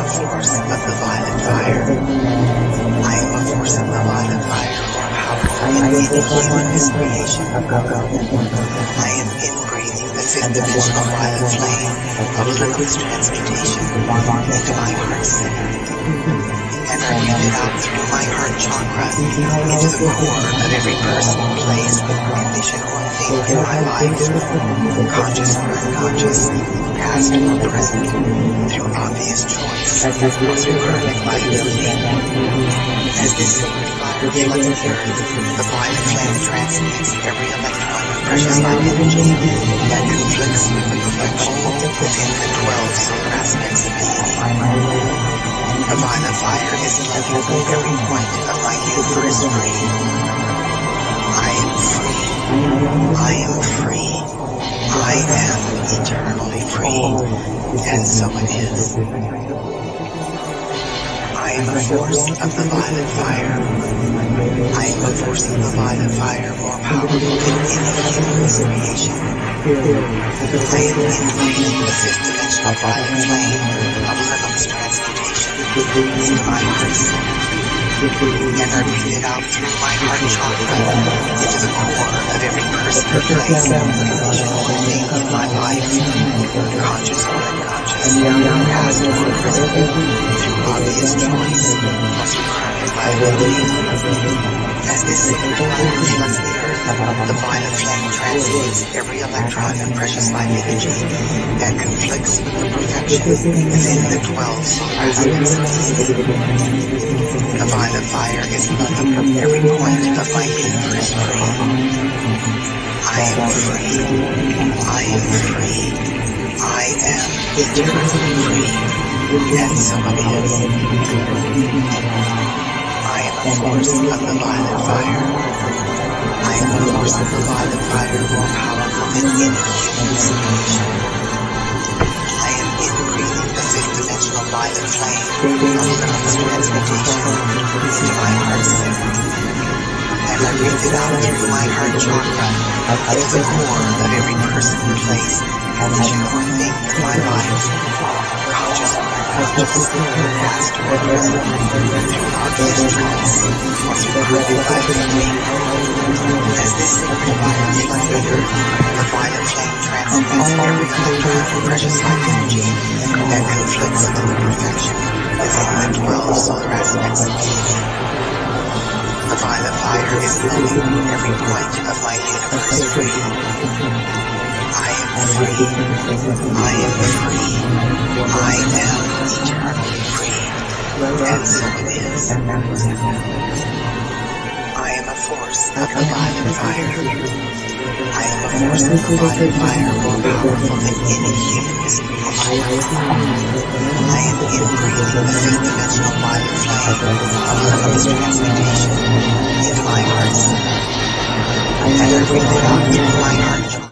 force of the violet fire. I am a force of the violet fire, more powerful than any human creation. I am inbreathing the fifth-dimensional violet flame of limitless transmutation into my heart center, and I breathe it out through my heart chakra into the core of every person, place, condition, or thing in my life, conscious or unconscious, past or present, through obvious choice or through karmic liability. As this sacred fire floods the earth, the violet flame transmutes every electron of precious light energy that conflicts with the perfection within the 12 solar aspects of being. The violet fire is loving every point of my universe free. I am free. I am free. I am eternally free. And so it is. I am a force of the violet fire. I am a force of the violet fire, more powerful than any human's creation. I am infusing the fifth-dimensional violet flame of limitless transmutation in my heart center, and I breathe it out through my heart chakra into the core of every person, place, condition, or thing in my life, conscious or unconscious, past or present, through obvious choice or through karmic liability. As this sacred fire floods the earth, the violet flame transmutes every electron of precious light energy that conflicts with the perfection within the 12 solar aspects of being. The violet fire is loving every point of my universe free. I am free. I am free. I am eternally free. And so it is. I am a force of the violet fire. I am a force of the violet fire, more powerful than any human's creation. I am inbreathing the fifth-dimensional violet flame of limitless transmutation into my heart center, and I breathe it out through my heart chakra into the core of every person, place, condition, or thing in my life, conscious or unconscious, past or present, through obvious choice or through karmic liability. As this sacred fire floods the earth, the violet flame transmutes every electron of precious light energy that conflicts with the perfection within the 12 solar aspects of being. The violet fire is loving every point of my universe free. I am free. I am free. I am eternally free. And so it is. I am a force of the violet fire. I am a force of the violet fire, more powerful than any human's creation. I am inbreathing the fifth-dimensional violet flame of limitless transmutation into my heart center, and I breathe it out through my heart chakra